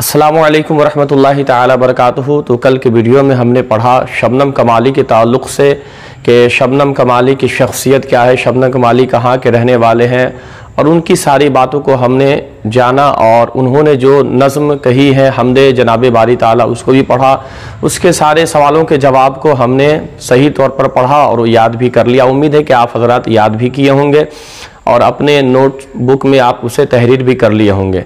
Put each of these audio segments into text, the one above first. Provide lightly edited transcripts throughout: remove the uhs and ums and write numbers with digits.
अस्सलामुअलैकुम वरहमतुल्लाहि ताला बरकातुहू। तो कल के वीडियो में हमने पढ़ा शबनम कमाली के ताल्लुक़ से कि शबनम कमाली की शख्सियत क्या है, शबनम कमाली कहाँ के रहने वाले हैं, और उनकी सारी बातों को हमने जाना। और उन्होंने जो नज़्म कही है हमदे जनाब बारी ताला, उसको भी पढ़ा। उसके सारे सवालों के जवाब को हमने सही तौर पर पढ़ा और याद भी कर लिया। उम्मीद है कि आप हज़रात याद भी किए होंगे और अपने नोटबुक में आप उसे तहरीर भी कर लिए होंगे।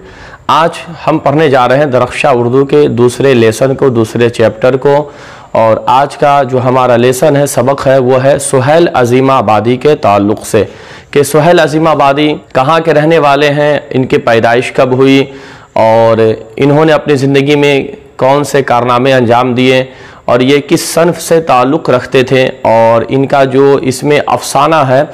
आज हम पढ़ने जा रहे हैं दरख्शा उर्दू के दूसरे लेसन को, दूसरे चैप्टर को। और आज का जो हमारा लेसन है, सबक है, वो है सुहैल अज़ीमाबादी के ताल्लुक़ से कि सुहैल अज़ीमाबादी कहाँ के रहने वाले हैं, इनकी पैदाइश कब हुई और इन्होंने अपनी ज़िंदगी में कौन से कारनामे अंजाम दिए और ये किस सनफ़ से ताल्लुक़ रखते थे। और इनका जो इसमें अफ़साना है,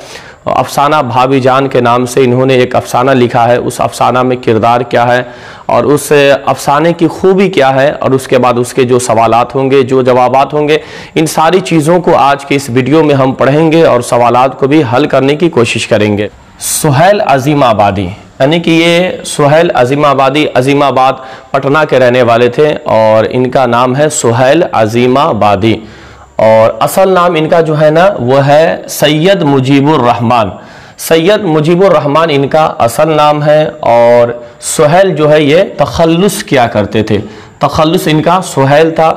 अफ़साना भाभी जान के नाम से इन्होंने एक अफ़साना लिखा है। उस अफ़साना में किरदार क्या है और उस अफ़साने की खूबी क्या है, और उसके बाद उसके जो सवालात होंगे, जो जवाबात होंगे, इन सारी चीज़ों को आज के इस वीडियो में हम पढ़ेंगे और सवालात को भी हल करने की कोशिश करेंगे। सुहैल अज़ीमाबादी यानी कि ये सुहैल अज़ीमाबादी अज़ीमाबाद पटना के रहने वाले थे और इनका नाम है सुहैल अज़ीमाबादी। और असल नाम इनका जो है ना, वो है सैयद मुजीबुर रहमान। सैयद मुजीबुर रहमान इनका असल नाम है। और सुहैल जो है ये तखल्लुस किया करते थे। तखल्लुस इनका सुहैल था।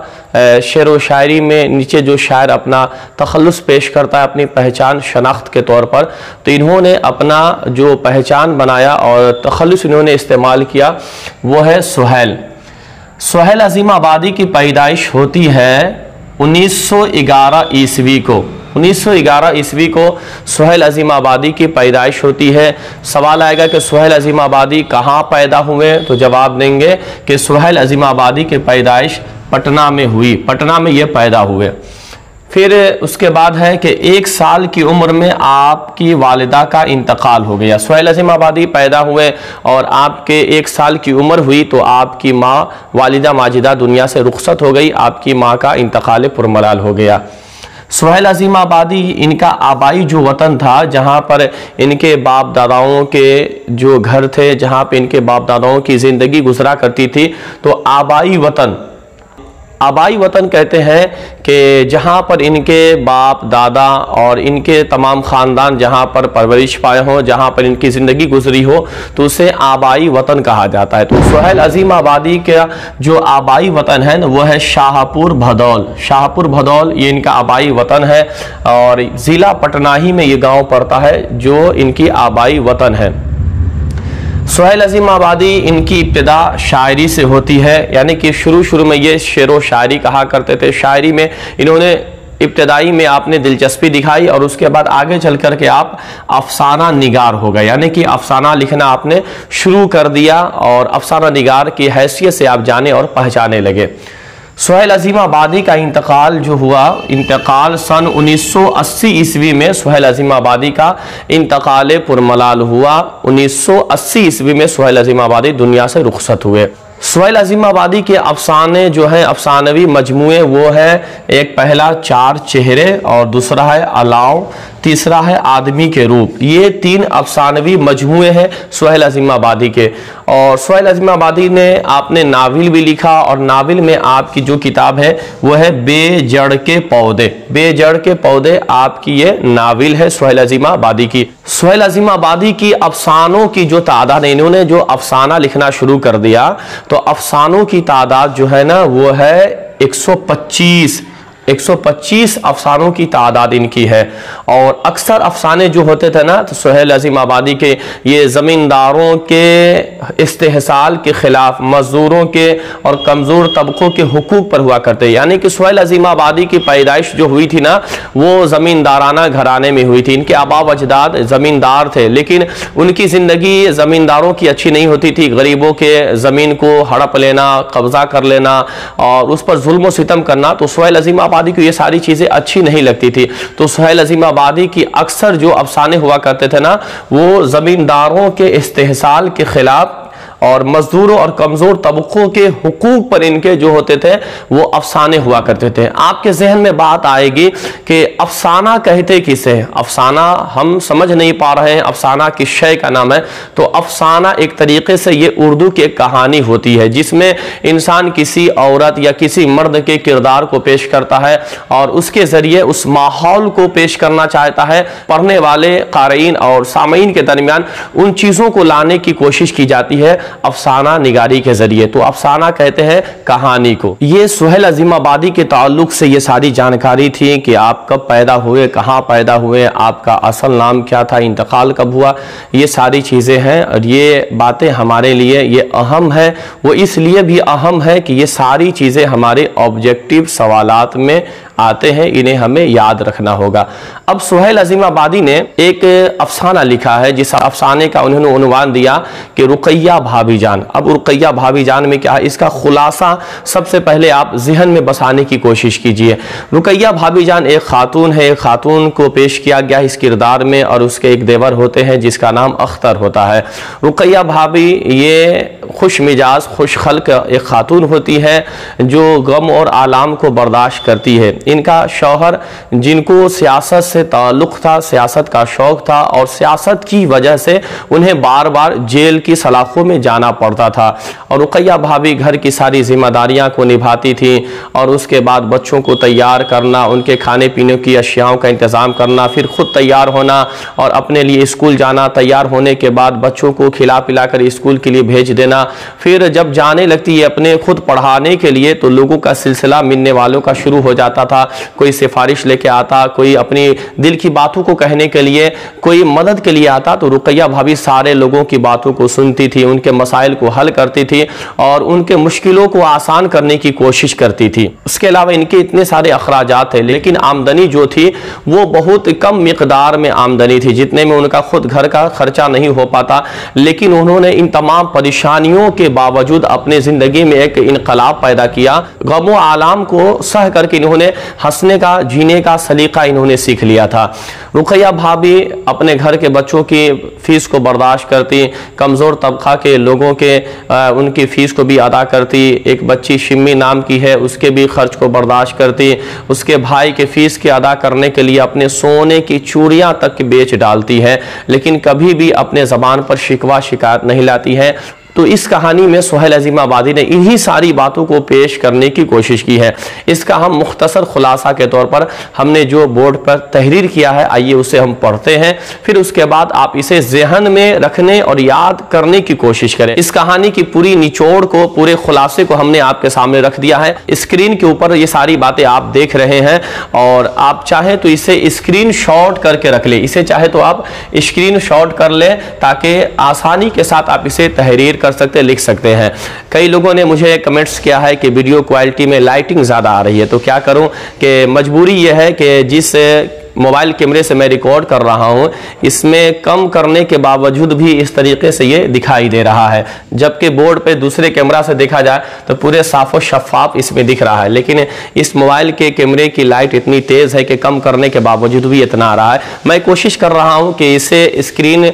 शेर व शायरी में नीचे जो शायर अपना तखल्लुस पेश करता है अपनी पहचान शनाख्त के तौर पर, तो इन्होंने अपना जो पहचान बनाया और तखल्लुस इन्होंने इस्तेमाल किया, वो है सुहैल। सुहैल अज़ीमाबादी की पैदाइश होती है 1911 ईस्वी को। 1911 ईस्वी को सुहैल अज़ीमाबादी की पैदाइश होती है। सवाल आएगा कि सुहैल अज़ीमाबादी कहाँ पैदा हुए, तो जवाब देंगे कि सुहैल अज़ीमाबादी की पैदाइश पटना में हुई, पटना में ये पैदा हुए। फिर उसके बाद है कि 1 साल की उम्र में आपकी वालिदा का इंतकाल हो गया। सुहैल अज़ीमाबादी पैदा हुए और आपके 1 साल की उम्र हुई तो आपकी माँ वालिदा माजिदा दुनिया से रुखसत हो गई, आपकी माँ का इंतकाल पुरमलाल हो गया। सुहैल अज़ीमाबादी इनका आबाई जो वतन था, जहाँ पर इनके बाप दादाओं के जो घर थे, जहाँ पर इनके बाप दादाओं की ज़िंदगी गुजरा करती थी, तो आबाई वतन कहते हैं कि जहाँ पर इनके बाप दादा और इनके तमाम ख़ानदान जहाँ पर परवरिश पाए हों, जहाँ पर इनकी ज़िंदगी गुजरी हो, तो उसे आबाई वतन कहा जाता है। तो सुहैल अज़ीमाबादी का जो आबाई वतन है ना, वो है शाहपुर भदौल। शाहपुर भदौल ये इनका आबाई वतन है और ज़िला पटना ही में ये गाँव पड़ता है जो इनकी आबाई वतन है। सुहैल अज़ीमाबादी इनकी इब्तिदा शायरी से होती है, यानी कि शुरू में ये शेर व शायरी कहा करते थे। शायरी में इन्होंने इब्तिदाई में आपने दिलचस्पी दिखाई और उसके बाद आगे चल कर के आप अफसाना निगार हो गए, यानी कि अफसाना लिखना आपने शुरू कर दिया और अफसाना निगार की हैसियत से आप जाने और पहचाने लगे। सुहैल अज़ीमाबादी का इंतकाल जो हुआ, इंतकाल सन 1980 ईस्वी में सुहैल अज़ीमाबादी का इंतकाल पुरमलाल हुआ। 1980 ईस्वी में सुहैल अज़ीमाबादी दुनिया से रुखसत हुए। सुहैल अज़ीमाबादी के अफसाने जो हैं, अफसानवी मजमूए, वो है एक पहला 4 चेहरे और दूसरा है अलाव, तीसरा है आदमी के रूप। ये 3 अफसानवी मजमूए हैं सुहैल अज़ीमाबादी के। और सुहैल अज़ीमाबादी ने आपने नाविल भी लिखा और नाविल में आपकी जो किताब है वो है बेजड़ के पौधे। बेजड़ के पौधे आपकी ये नाविल है सुहैल अज़ीमाबादी की। सुहैल अज़ीमाबादी की अफसानों की जो तादाद है, इन्होंने जो अफसाना लिखना शुरू कर दिया तो अफसानों की तादाद जो है ना, वो है 125 अफसानों की तादाद इनकी है। और अक्सर अफसाने जो होते थे ना, तो सुहैल अज़ीमाबादी के ये ज़मींदारों के इस्तेहसाल के ख़िलाफ़, मज़दूरों के और कमज़ोर तबक़ों के हुकूक पर हुआ करते। यानी कि सुहैल अज़ीमाबादी की पैदाइश जो हुई थी ना, वो ज़मींदाराना घराने में हुई थी। इनके आबा व अजदाद ज़मींदार थे, लेकिन उनकी ज़िंदगी ज़मींदारों की अच्छी नहीं होती थी। गरीबों के ज़मीन को हड़प लेना, कब्ज़ा कर लेना और उस पर जुल्म व सितम करना, तो सुहैल अज़ीमाबादी को ये सारी चीज़ें अच्छी नहीं लगती थी। तो सुहैल अज़ीमाबादी की अक्सर जो अफसाने हुआ करते थे ना, वो ज़मींदारों के इस्तेहसाल के ख़िलाफ़ और मजदूरों और कमजोर तबकों के हुकूक पर इनके जो होते थे वो अफसाने हुआ करते थे। आपके जहन में बात आएगी कि अफसाना कहते किसे, अफसाना हम समझ नहीं पा रहे हैं अफसाना किस शय का नाम है। तो अफसाना एक तरीके से ये उर्दू की एक कहानी होती है जिसमें इंसान किसी औरत या किसी मर्द के किरदार को पेश करता है और उसके जरिए उस माहौल को पेश करना चाहता है। पढ़ने वाले क़ारीन और सामीन के दरमियान उन चीज़ों को लाने की कोशिश की जाती है अफसाना निगारी के जरिए। तो अफसाना कहते हैं कहानी को। ये सुहेल अजीमाबादी के ताल्लुक से ये सारी जानकारी थी कि आप कब पैदा हुए, कहाँ पैदा हुए, आपका असल नाम क्या था, इंतकाल कब हुआ, ये सारी चीज़ें हैं। और ये बातें हमारे लिए ये अहम है, वो इसलिए भी अहम है कि ये सारी चीज़ें हमारे ऑब्जेक्टिव सवालात में आते हैं, इन्हें हमें याद रखना होगा। अब सुहेल अजीमाबादी ने एक अफसाना लिखा है जिस अफसाने का उन्होंने उन्वान दिया कि रुकैया भाभी जान। अब रुकैया भाभी जान में क्या है, इसका खुलासा सबसे पहले आप जहन में बसाने की कोशिश कीजिए। रुकैया भाभी जान एक खातून है, एक खातून को पेश किया गया इस किरदार में और उसके एक देवर होते हैं जिसका नाम अख्तर होता है। रुकैया भाभी ये खुश मिजाज खुश खल्क एक खातून होती है जो गम और आलाम को बर्दाश्त करती है। इनका शौहर जिनको सियासत से ताल्लुक़ था, सियासत का शौक़ था और सियासत की वजह से उन्हें बार बार जेल की सलाखों में जाना पड़ता था। और रुकैया भाभी घर की सारी जिम्मेदारियां को निभाती थी और उसके बाद बच्चों को तैयार करना, उनके खाने पीने की अशियाओं का इंतज़ाम करना, फिर खुद तैयार होना और अपने लिए स्कूल जाना, तैयार होने के बाद बच्चों को खिला पिला कर स्कूल के लिए भेज देना। फिर जब जाने लगती है अपने खुद पढ़ाने के लिए तो लोगों का सिलसिला मिलने वालों का शुरू हो जाता था। कोई सिफारिश लेके आता, कोई अपनी दिल की बातों को कहने के लिए, कोई मदद के लिए आता। तो रुकैया भाभी सारे लोगों की बातों को सुनती थी, उनके मसाइल को हल करती थी और उनके मुश्किलों को आसान करने की कोशिश करती थी। उसके अलावा इनके इतने सारे अखराजात थे लेकिन आमदनी जो थी वो बहुत कम मिकदार में आमदनी थी, जितने में उनका खुद घर का खर्चा नहीं हो पाता। लेकिन उन्होंने इन तमाम परेशानियों के बावजूद अपने ज़िंदगी में एक इनकलाब पैदा किया। गम आलाम को सह करके इन्होंने हंसने का, जीने का सलीका इन्होंने सीख लिया था। रुकैया भाभी अपने घर के बच्चों की फ़ीस को बर्दाश्त करती, कमज़ोर तबका के लोगों के उनकी फ़ीस को भी अदा करती। एक बच्ची शिम्मी नाम की है, उसके भी खर्च को बर्दाश्त करती। उसके भाई के फ़ीस के अदा करने के लिए अपने सोने की चूड़ियाँ तक बेच डालती है, लेकिन कभी भी अपने ज़बान पर शिकवा शिकायत नहीं लाती है। तो इस कहानी में सुहेल अजीमाबादी ने इन्हीं सारी बातों को पेश करने की कोशिश की है। इसका हम मुख्तसर खुलासा के तौर पर हमने जो बोर्ड पर तहरीर किया है, आइए उसे हम पढ़ते हैं, फिर उसके बाद आप इसे जहन में रखने और याद करने की कोशिश करें। इस कहानी की पूरी निचोड़ को, पूरे खुलासे को हमने आपके सामने रख दिया है। स्क्रीन के ऊपर ये सारी बातें आप देख रहे हैं और आप चाहे तो इसे स्क्रीन शॉट करके रख ले, इसे चाहे तो आप स्क्रीन शॉट कर ले ताकि आसानी के साथ आप इसे तहरीर कर सकते, लिख सकते हैं। कई लोगों ने मुझे कमेंट्स किया है कि वीडियो क्वालिटी में लाइटिंग ज़्यादा आ रही है, तो क्या करूं कि मजबूरी यह है कि जिस मोबाइल कैमरे से मैं रिकॉर्ड कर रहा हूं इसमें कम करने के बावजूद भी इस तरीके से ये दिखाई दे रहा है, जबकि बोर्ड पे दूसरे कैमरा से देखा जाए तो पूरे साफ और शफाफ इसमें दिख रहा है। लेकिन इस मोबाइल के कैमरे की लाइट इतनी तेज़ है कि कम करने के बावजूद भी इतना आ रहा है। मैं कोशिश कर रहा हूँ कि इसे स्क्रीन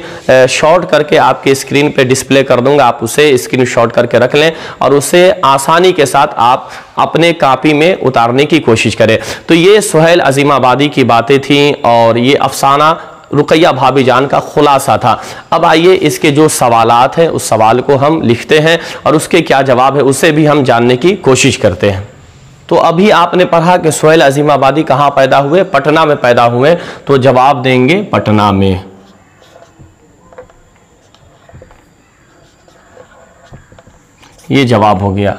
शॉट करके आपके स्क्रीन पर डिस्प्ले कर दूँगा, आप उसे स्क्रीन शॉट करके रख लें और उसे आसानी के साथ आप अपने कॉपी में उतारने की कोशिश करें। तो ये सुहेल अजीमाबादी की बातें थी और ये अफसाना रुकैया भाभी जान का खुलासा था। अब आइए इसके जो सवालात हैं उस सवाल को हम लिखते हैं और उसके क्या जवाब है उसे भी हम जानने की कोशिश करते हैं। तो अभी आपने पढ़ा कि सुहेल अजीमाबादी कहाँ पैदा हुए, पटना में पैदा हुए, तो जवाब देंगे पटना में। ये जवाब हो गया।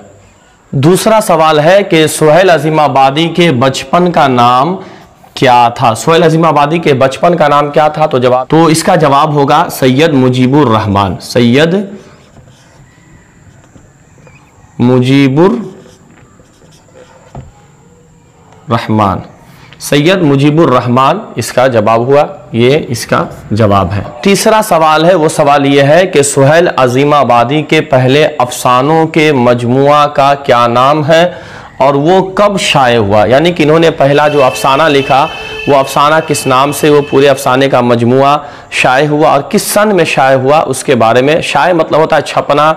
दूसरा सवाल है कि सुहेल अजीमाबादी के बचपन का नाम क्या था। सुहेल अजीमाबादी के बचपन का नाम क्या था, तो इसका जवाब होगा सैयद मुजीबुर रहमान। सैयद मुजीबुर रहमान, सैयद मुजीबुर रहमान इसका जवाब हुआ, ये इसका जवाब है। तीसरा सवाल है, वो सवाल ये है कि सुहेल अजीमाबादी के पहले अफसानों के मजमुआ का क्या नाम है और वो कब शाये हुआ, यानी कि इन्होंने पहला जो अफसाना लिखा वो अफसाना किस नाम से वो पूरे अफसाने का मजमुआ शाये हुआ और किस सन में शाये हुआ उसके बारे में। शाये मतलब होता है छपना,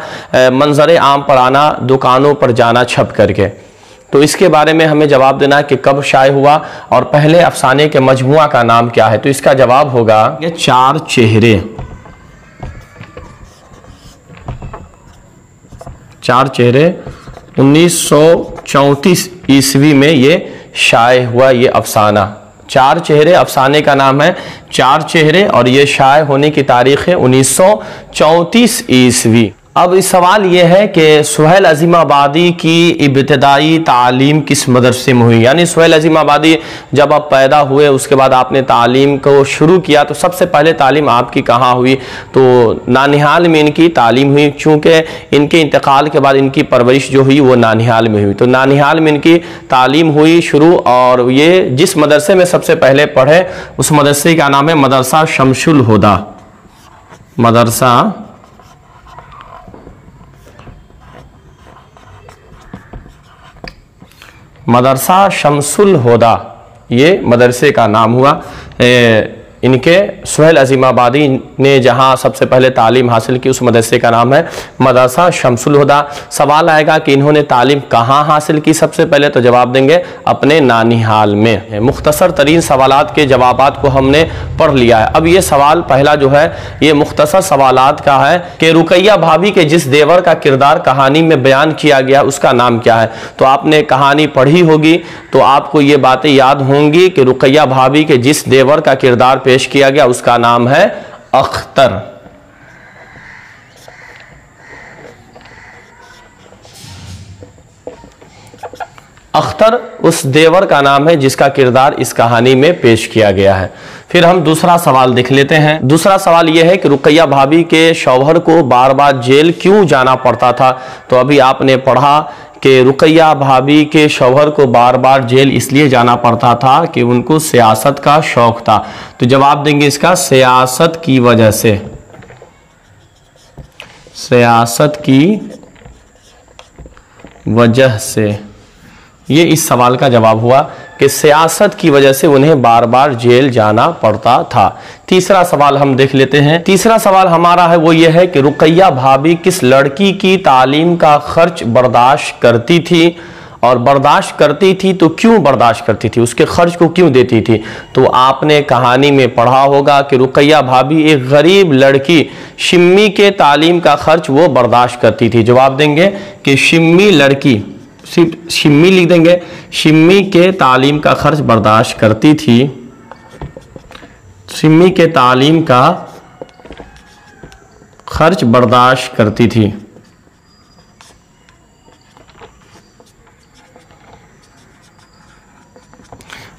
मंजर आम पर आना, दुकानों पर जाना छप करके। तो इसके बारे में हमें जवाब देना है कि कब शाये हुआ और पहले अफसाने के मजमुआ का नाम क्या है। तो इसका जवाब होगा ये चार चेहरे। चार चेहरे 1934 ईस्वी में ये शाये हुआ ये अफसाना। चार चेहरे अफसाने का नाम है चार चेहरे और ये शाये होने की तारीख है 1934 ईस्वी। अब इस सवाल ये है कि सुहेल अज़ीमाबादी की इब्तिदाई तालीम किस मदरसे में हुई, यानी सुहेल अज़ीमाबादी जब आप पैदा हुए उसके बाद आपने तालीम को शुरू किया तो सबसे पहले तालीम आपकी कहाँ हुई। तो नानिहाल में इनकी तालीम हुई, चूँकि इनके इंतकाल के बाद इनकी परवरिश जो हुई वो नानिहाल में हुई। तो नानिहाल में इनकी तालीम हुई शुरू और ये जिस मदरसे में सबसे पहले पढ़े उस मदरसे का नाम है मदरसा शमसुल हुदा। मदरसा शमसुल हुदा ये मदरसे का नाम हुआ। इनके सुहेल अज़ीमाबादी ने जहाँ सबसे पहले तालीम हासिल की उस मदरसे का नाम है मदरसा शमसुल हुदा। सवाल आएगा कि इन्होंने तालीम कहाँ हासिल की सबसे पहले, तो जवाब देंगे अपने नानिहाल में। मुख्तसर तरीन सवालात के जवाबात को हमने पढ़ लिया है। अब ये सवाल पहला जो है ये मुख्तसर सवालात का है कि रुकैया भाभी के जिस देवर का किरदार कहानी में बयान किया गया उसका नाम क्या है। तो आपने कहानी पढ़ी होगी तो आपको ये बातें याद होंगी कि रुकैया भाभी के जिस देवर का किरदार पेश किया गया उसका नाम है अख्तर। अख्तर उस देवर का नाम है जिसका किरदार इस कहानी में पेश किया गया है। फिर हम दूसरा सवाल देख लेते हैं। दूसरा सवाल यह है कि रुकैया भाभी के शौहर को बार बार जेल क्यों जाना पड़ता था। तो अभी आपने पढ़ा कि रुकैया भाभी के शौहर को बार बार जेल इसलिए जाना पड़ता था कि उनको सियासत का शौक था। तो जवाब देंगे इसका सियासत की वजह से। सियासत की वजह से ये इस सवाल का जवाब हुआ कि सियासत की वजह से उन्हें बार बार जेल जाना पड़ता था। तीसरा सवाल हम देख लेते हैं। तीसरा सवाल हमारा है वो ये है कि रुकैया भाभी किस लड़की की तालीम का खर्च बर्दाश्त करती थी, और बर्दाश्त करती थी तो क्यों बर्दाश्त करती थी, उसके खर्च को क्यों देती थी। तो आपने कहानी में पढ़ा होगा कि रुकैया भाभी एक गरीब लड़की शिम्मी के तालीम का खर्च वो बर्दाश्त करती थी। जवाब देंगे कि शिम्मी लड़की, सिर्फ शिम्मी लिख देंगे, शिम्मी के तालीम का खर्च बर्दाश्त करती थी। शिम्मी के तालीम का खर्च बर्दाश्त करती थी।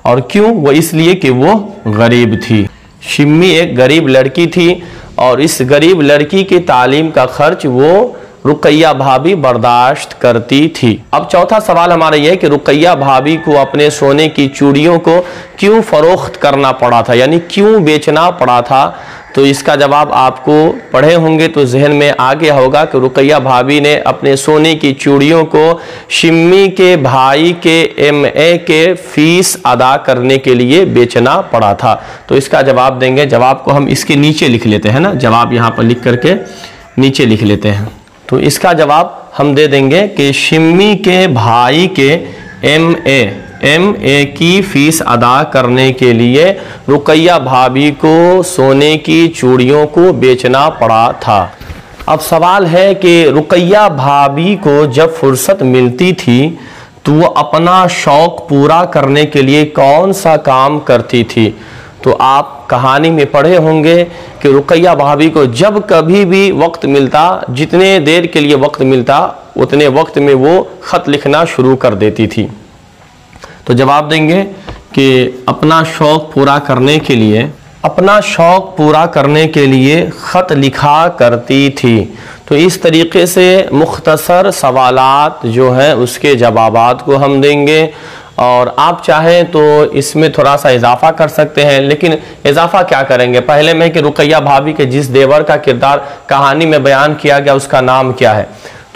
और क्यों, वो इसलिए कि वो गरीब थी। शिम्मी एक गरीब लड़की थी और इस गरीब लड़की की तालीम का खर्च वो रुकैया भाभी बर्दाश्त करती थी। अब चौथा सवाल हमारा यह है कि रुकैया भाभी को अपने सोने की चूड़ियों को क्यों फरोख्त करना पड़ा था, यानी क्यों बेचना पड़ा था। तो इसका जवाब आपको पढ़े होंगे तो जहन में आ गया होगा कि रुकैया भाभी ने अपने सोने की चूड़ियों को शिम्मी के भाई के MA के फीस अदा करने के लिए बेचना पड़ा था। तो इसका जवाब देंगे, जवाब को हम इसके नीचे लिख लेते हैं ना, जवाब यहाँ पर लिख करके नीचे लिख लेते हैं। तो इसका जवाब हम दे देंगे कि शिम्मी के भाई के MA की फीस अदा करने के लिए रुकैया भाभी को सोने की चूड़ियों को बेचना पड़ा था। अब सवाल है कि रुकैया भाभी को जब फुर्सत मिलती थी तो वो अपना शौक पूरा करने के लिए कौन सा काम करती थी। तो आप कहानी में पढ़े होंगे कि रुकैया भाभी को जब कभी भी वक्त मिलता, जितने देर के लिए वक्त मिलता उतने वक्त में वो ख़त लिखना शुरू कर देती थी। तो जवाब देंगे कि अपना शौक पूरा करने के लिए ख़त लिखा करती थी। तो इस तरीके से मुख्तसर सवालात जो हैं उसके जवाबात को हम देंगे और आप चाहें तो इसमें थोड़ा सा इजाफा कर सकते हैं। लेकिन इजाफा क्या करेंगे, पहले में कि रुकैया भाभी के जिस देवर का किरदार कहानी में बयान किया गया उसका नाम क्या है।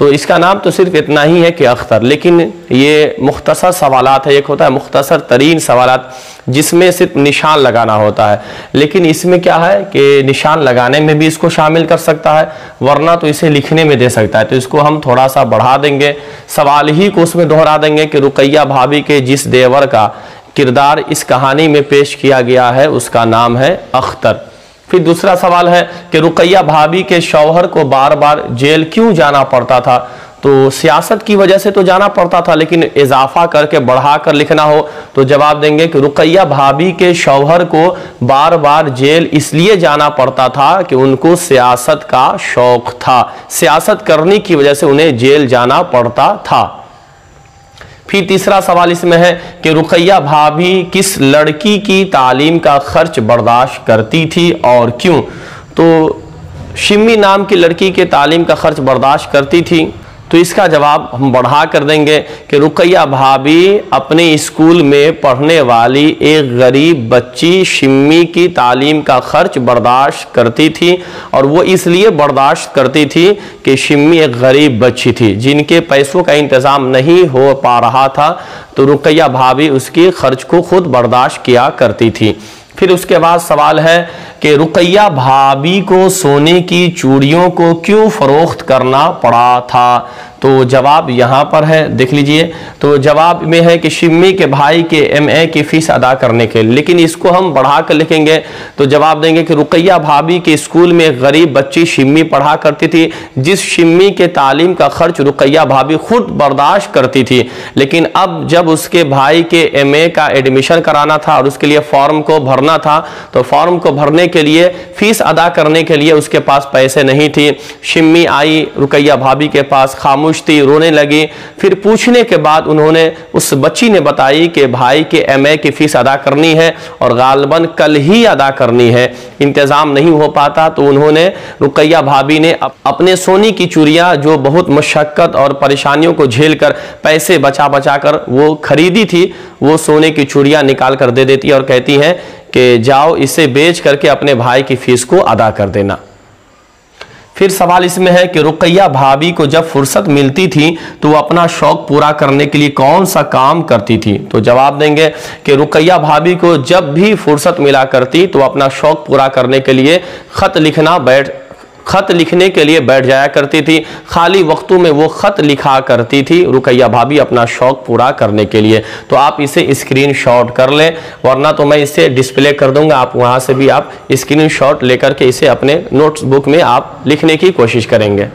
तो इसका नाम तो सिर्फ इतना ही है कि अख्तर, लेकिन ये मुख्तसर सवालात है। एक होता है मुख्तसर तरीन सवालात जिसमें सिर्फ निशान लगाना होता है, लेकिन इसमें क्या है कि निशान लगाने में भी इसको शामिल कर सकता है, वरना तो इसे लिखने में दे सकता है। तो इसको हम थोड़ा सा बढ़ा देंगे, सवाल ही को उसमें दोहरा देंगे कि रुकैया भाभी के जिस देवर का किरदार इस कहानी में पेश किया गया है उसका नाम है अख्तर। फिर दूसरा सवाल है कि रुकैया भाभी के शौहर को बार बार जेल क्यों जाना पड़ता था? तो सियासत की वजह से तो जाना पड़ता था, लेकिन इजाफा करके बढ़ा कर लिखना हो तो जवाब देंगे कि रुकैया भाभी के शौहर को बार बार जेल इसलिए जाना पड़ता था कि उनको सियासत का शौक था, सियासत करने की वजह से उन्हें जेल जाना पड़ता था। फिर तीसरा सवाल इसमें है कि रुकैया भाभी किस लड़की की तालीम का खर्च बर्दाश्त करती थी और क्यों? तो शिम्मी नाम की लड़की के तालीम का खर्च बर्दाश्त करती थी, तो इसका जवाब हम बढ़ा कर देंगे कि रुकैया भाभी अपने स्कूल में पढ़ने वाली एक गरीब बच्ची शिम्मी की तालीम का खर्च बर्दाश्त करती थी, और वो इसलिए बर्दाश्त करती थी कि शिम्मी एक गरीब बच्ची थी जिनके पैसों का इंतज़ाम नहीं हो पा रहा था, तो रुकैया भाभी उसके खर्च को खुद बर्दाश्त किया करती थी। फिर उसके बाद सवाल है कि रुकैया भाभी को सोने की चूड़ियों को क्यों फरोख्त करना पड़ा था? तो जवाब यहाँ पर है, देख लीजिए। तो जवाब में है कि शिम्मी के भाई के MA की फीस अदा करने के लिए, लेकिन इसको हम बढ़ा कर लिखेंगे तो जवाब देंगे कि रुकैया भाभी के स्कूल में एक गरीब बच्ची शिम्मी पढ़ा करती थी, जिस शिम्मी के तालीम का खर्च रुकैया भाभी खुद बर्दाश्त करती थी, लेकिन अब जब उसके भाई के MA का एडमिशन कराना था और उसके लिए फॉर्म को भरना था, तो फॉर्म को भरने के लिए फीस अदा करने के लिए उसके पास पैसे नहीं थी। शिम्मी आई रुकैया भाभी के पास, खामोश थी, रोने लगी। फिर पूछने के बाद उन्होंने उस बच्ची ने बताई कि भाई के MA की फीस अदा करनी है और गालबन कल ही अदा करनी है, इंतजाम नहीं हो पाता। तो उन्होंने रुकैया भाभी ने अपने सोने की चूड़ियां जो बहुत मशक्कत और परेशानियों को झेल कर पैसे बचा बचा कर वो खरीदी थी, वो सोने की चूड़ियां निकाल कर दे देती और कहती हैं कि जाओ इसे बेच करके अपने भाई की फीस को अदा कर देना। फिर सवाल इसमें है कि रुकैया भाभी को जब फुर्सत मिलती थी तो वो अपना शौक पूरा करने के लिए कौन सा काम करती थी? तो जवाब देंगे कि रुकैया भाभी को जब भी फुर्सत मिला करती तो अपना शौक पूरा करने के लिए खत लिखने के लिए बैठ जाया करती थी। खाली वक्तों में वो खत लिखा करती थी रुकैया भाभी अपना शौक पूरा करने के लिए। तो आप इसे स्क्रीनशॉट कर लें, वरना तो मैं इसे डिस्प्ले कर दूंगा, आप वहां से भी आप स्क्रीनशॉट लेकर के इसे अपने नोट्सबुक में आप लिखने की कोशिश करेंगे।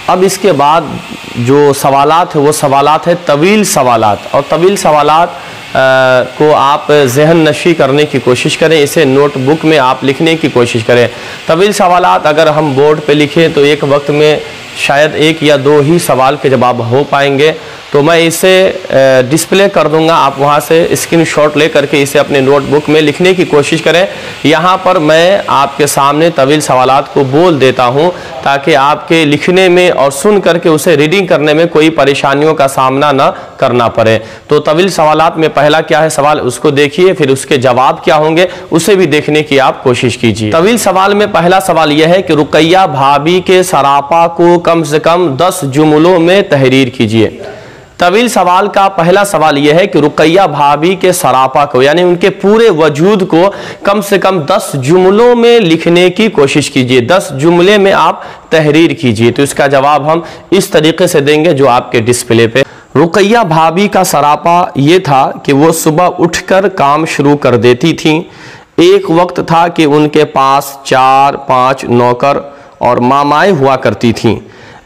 अब इसके बाद जो सवालात है वो सवालात है तवील सवालात, और तवील सवालात को आप जहन नशी करने की कोशिश करें, इसे नोटबुक में आप लिखने की कोशिश करें। तवील सवालात अगर हम बोर्ड पे लिखें तो एक वक्त में शायद 1 या 2 ही सवाल के जवाब हो पाएंगे। तो मैं इसे डिस्प्ले कर दूंगा, आप वहां से स्क्रीनशॉट ले करके इसे अपने नोटबुक में लिखने की कोशिश करें। यहाँ पर मैं आपके सामने तवील सवालात को बोल देता हूँ ताकि आपके लिखने में और सुन करके उसे रीडिंग करने में कोई परेशानियों का सामना न करना पड़े। तो तवील सवालात में पहला क्या है सवाल, उसको देखिए, फिर उसके जवाब क्या होंगे उसे भी देखने की आप कोशिश कीजिए। तवील सवाल में पहला सवाल यह है कि रुकैया भाभी के सरापा को कम से कम 10 जुमलों में तहरीर कीजिए। तवील सवाल का पहला सवाल यह है कि रुकैया भाभी के सरापा को यानी उनके पूरे वजूद को कम से कम 10 जुमलों में लिखने की कोशिश कीजिए, 10 जुमले में आप तहरीर कीजिए। तो इसका जवाब हम इस तरीके से देंगे जो आपके डिस्प्ले पे। रुकैया भाभी का सरापा ये था कि वो सुबह उठकर काम शुरू कर देती थीं। एक वक्त था कि उनके पास 4-5 नौकर और मामाएं हुआ करती थीं,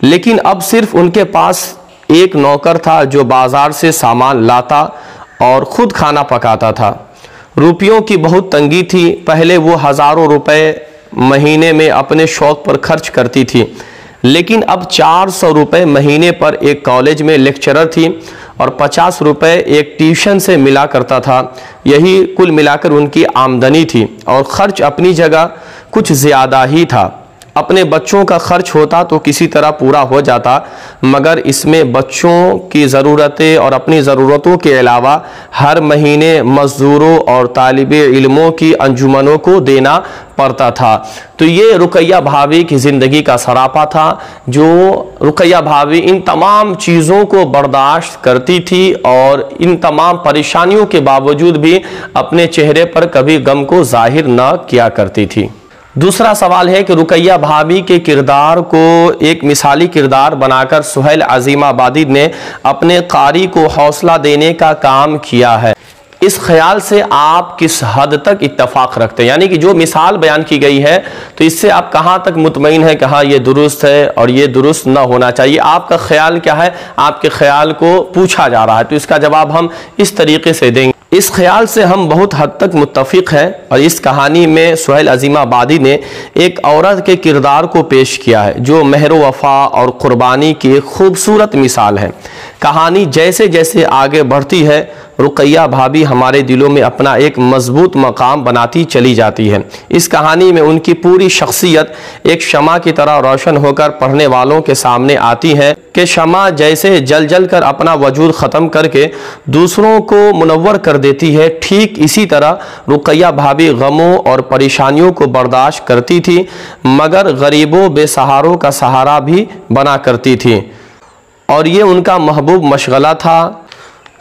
लेकिन अब सिर्फ उनके पास एक नौकर था जो बाजार से सामान लाता और खुद खाना पकाता था। रुपयों की बहुत तंगी थी। पहले वो हज़ारों रुपए महीने में अपने शौक पर खर्च करती थी, लेकिन अब 400 रुपए महीने पर एक कॉलेज में लेक्चरर थी और 50 रुपए एक ट्यूशन से मिला करता था। यही कुल मिलाकर उनकी आमदनी थी और खर्च अपनी जगह कुछ ज़्यादा ही था। अपने बच्चों का खर्च होता तो किसी तरह पूरा हो जाता, मगर इसमें बच्चों की ज़रूरतें और अपनी ज़रूरतों के अलावा हर महीने मज़दूरों और तालिबे इल्मों की अंजुमनों को देना पड़ता था। तो ये रुकैया भाभी की ज़िंदगी का सरापा था, जो रुकैया भाभी इन तमाम चीज़ों को बर्दाश्त करती थी और इन तमाम परेशानियों के बावजूद भी अपने चेहरे पर कभी गम को जाहिर न किया करती थी। दूसरा सवाल है कि रुकैया भाभी के किरदार को एक मिसाली किरदार बनाकर सुहेल अजीमाबादी ने अपने कारी को हौसला देने का काम किया है। इस ख्याल से आप किस हद तक इत्तफाक रखते हैं, यानी कि जो मिसाल बयान की गई है तो इससे आप कहाँ तक मुतमईन है कि हाँ ये दुरुस्त है और ये दुरुस्त ना होना चाहिए? आपका ख्याल क्या है? आपके ख्याल को पूछा जा रहा है, तो इसका जवाब हम इस तरीके से देंगे। इस ख्याल से हम बहुत हद तक मुत्तफिक हैं और इस कहानी में सुहेल अजीमाबादी ने एक औरत के किरदार को पेश किया है जो मेहर वफा और कुर्बानी की एक खूबसूरत मिसाल है। कहानी जैसे जैसे आगे बढ़ती है, रुकैया भाभी हमारे दिलों में अपना एक मजबूत मकाम बनाती चली जाती है। इस कहानी में उनकी पूरी शख्सियत एक शमा की तरह रोशन होकर पढ़ने वालों के सामने आती है कि शमा जैसे जल जल कर अपना वजूद ख़त्म करके दूसरों को मुनव्वर कर देती है, ठीक इसी तरह रुकैया भाभी गमों और परेशानियों को बर्दाश्त करती थी, मगर गरीबों बेसहारों का सहारा भी बना करती थी और ये उनका महबूब मशगला था।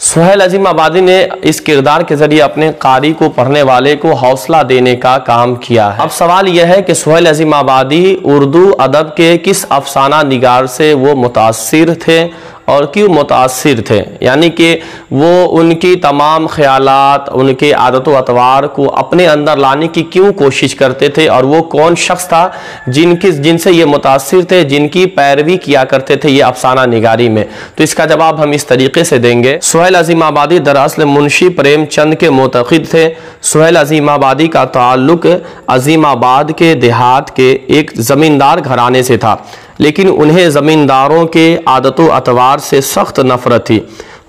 सुहेल अजीमाबादी ने इस किरदार के ज़रिए अपने कारी को, पढ़ने वाले को हौसला देने का काम किया है। अब सवाल यह है कि सुहेल अजीमाबादी उर्दू अदब के किस अफसाना निगार से वो मुतासिर थे और क्यों मुतासिर थे, यानी कि वो उनकी तमाम ख्यालात, उनके आदत व अतवार को अपने अंदर लाने की क्यों कोशिश करते थे और वो कौन शख्स था जिनसे ये मुतासिर थे, जिनकी पैरवी किया करते थे ये अफसाना निगारी में? तो इसका जवाब हम इस तरीके से देंगे। सुहेल अजीमाबादी दरअसल मुंशी प्रेमचंद के मोतक़िद थे। सुहेल अजीमाबादी का ताल्लुक अजीमाबाद के देहात के एक ज़मींदार घराने से था, लेकिन उन्हें ज़मींदारों के आदत व अतवार से सख्त नफ़रत थी।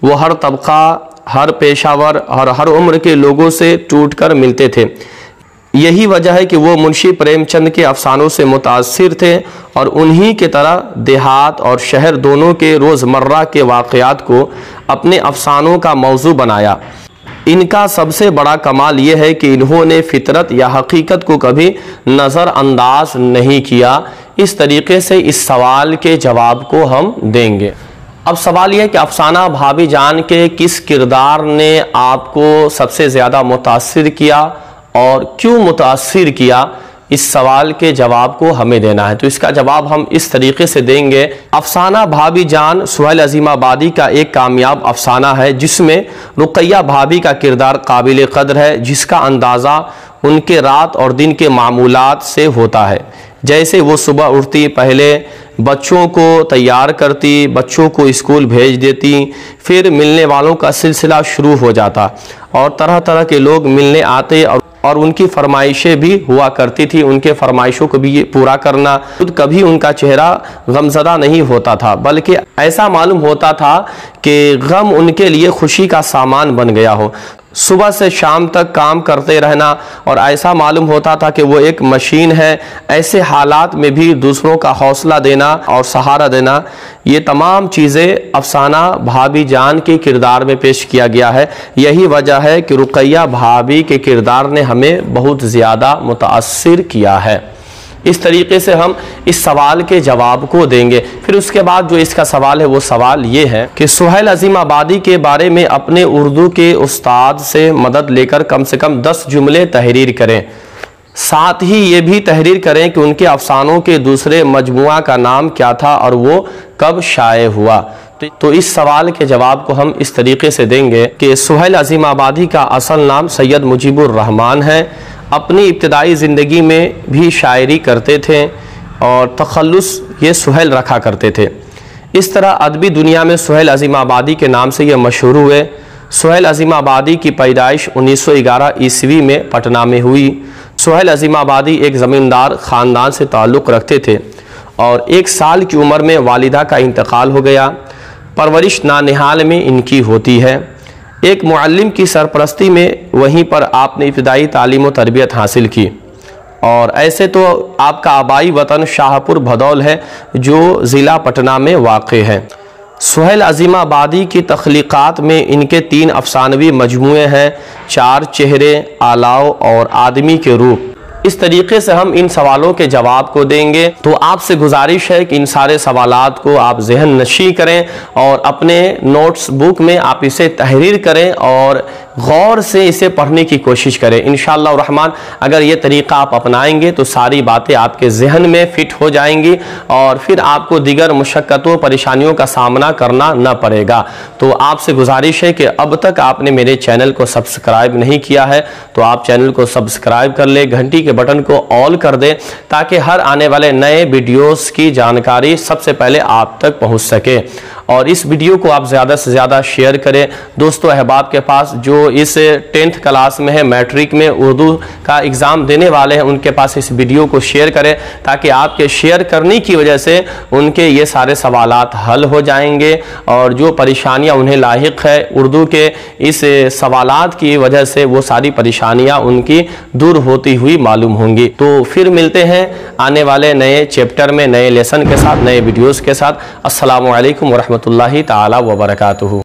वो हर तबका, हर पेशावर और हर उम्र के लोगों से टूट कर मिलते थे। यही वजह है कि वो मुंशी प्रेमचंद के अफसानों से मुतासिर थे और उन्हीं के तरह देहात और शहर दोनों के रोज़मर्रा के वाक़यात को अपने अफसानों का मौजू बनाया। इनका सबसे बड़ा कमाल यह है कि इन्होंने फितरत या हकीकत को कभी नज़रअंदाज नहीं किया। इस तरीके से इस सवाल के जवाब को हम देंगे। अब सवाल यह है कि अफसाना भाभी जान के किस किरदार ने आपको सबसे ज़्यादा मुतासिर किया और क्यों मुतासिर किया? इस सवाल के जवाब को हमें देना है। तो इसका जवाब हम इस तरीके से देंगे। अफसाना भाभी जान सुहेल अजीमाबादी का एक कामयाब अफसाना है जिसमें रुकैया भाभी का किरदार काबिल कदर है, जिसका अंदाज़ा उनके रात और दिन के मामूलात से होता है। जैसे वो सुबह उठती, पहले बच्चों को तैयार करती, बच्चों को स्कूल भेज देती, फिर मिलने वालों का सिलसिला शुरू हो जाता और तरह तरह के लोग मिलने आते और उनकी फरमाइशें भी हुआ करती थी। उनके फरमाइशों को भी पूरा करना। खुद कभी उनका चेहरा गमज़दा नहीं होता था, बल्कि ऐसा मालूम होता था कि गम उनके लिए खुशी का सामान बन गया हो। सुबह से शाम तक काम करते रहना और ऐसा मालूम होता था कि वो एक मशीन है। ऐसे हालात में भी दूसरों का हौसला देना और सहारा देना, ये तमाम चीज़ें अफसाना भाभी जान के किरदार में पेश किया गया है। यही वजह है कि रुकैया भाभी के किरदार ने हमें बहुत ज़्यादा मुतासिर किया है। इस तरीके से हम इस सवाल के जवाब को देंगे। फिर उसके बाद जो इसका सवाल है वो सवाल ये है कि सुहेल अजीमाबादी के बारे में अपने उर्दू के उस्ताद से मदद लेकर कम से कम 10 जुमले तहरीर करें। साथ ही ये भी तहरीर करें कि उनके अफसानों के दूसरे मजमुआ का नाम क्या था और वो कब शाये हुआ। तो इस सवाल के जवाब को हम इस तरीके से देंगे कि सुहेल अजीमाबादी का असल नाम सैयद मुजीबुर रहमान है। अपनी इब्तदाई ज़िंदगी में भी शायरी करते थे और तखल्लुस ये सुहेल रखा करते थे। इस तरह अदबी दुनिया में सुहेल अजीमाबादी के नाम से ये मशहूर हुए। सुहेल अजीमाबादी की पैदाइश 1911 ईस्वी में पटना में हुई। सुहेल अजीमाबादी एक ज़मींदार ख़ानदान से ताल्लुक़ रखते थे और 1 साल की उम्र में वालिदा का इंतकाल हो गया। परवरिश नानिहाल में इनकी होती है। एक मुअल्लिम की सरपरस्ती में वहीं पर आपने इब्तदाई तालीम व तरबियत हासिल की। और ऐसे तो आपका आबाई वतन शाहपुर भदौल है जो ज़िला पटना में वाक़े है। सुहेल अज़ीमाबादी की तख्लीक़ात में इनके 3 अफ़सानवी मजमूए हैं, 4 चेहरे, आलाव और आदमी के रूप। इस तरीके से हम इन सवालों के जवाब को देंगे। तो आपसे गुजारिश है कि इन सारे सवालात को आप ज़हन नशी करें और अपने नोट्स बुक में आप इसे तहरीर करें और गौर से इसे पढ़ने की कोशिश करें। इंशाअल्लाह रहमान अगर ये तरीक़ा आप अपनाएंगे तो सारी बातें आपके जहन में फ़िट हो जाएंगी और फिर आपको दीगर मुशक्क़तों परेशानियों का सामना करना न पड़ेगा। तो आपसे गुजारिश है कि अब तक आपने मेरे चैनल को सब्सक्राइब नहीं किया है तो आप चैनल को सब्सक्राइब कर ले, घंटी के बटन को ऑल कर दें ताकि हर आने वाले नए वीडियोस की जानकारी सबसे पहले आप तक पहुंच सके। और इस वीडियो को आप ज़्यादा से ज़्यादा शेयर करें दोस्तों अहबाब के पास जो इस 10th क्लास में है, मैट्रिक में उर्दू का एग्ज़ाम देने वाले हैं, उनके पास इस वीडियो को शेयर करें ताकि आपके शेयर करने की वजह से उनके ये सारे सवालात हल हो जाएंगे और जो परेशानियां उन्हें लाहिक है उर्दू के इस सवालात की वजह से वो सारी परेशानियां उनकी दूर होती हुई मालूम होंगी। तो फिर मिलते हैं आने वाले नए चैप्टर में, नए लेसन के साथ, नए वीडियोज़ के साथ। अस्सलामु अलैकुम वरहमतुल्लाहि ताला व बरकातुहू।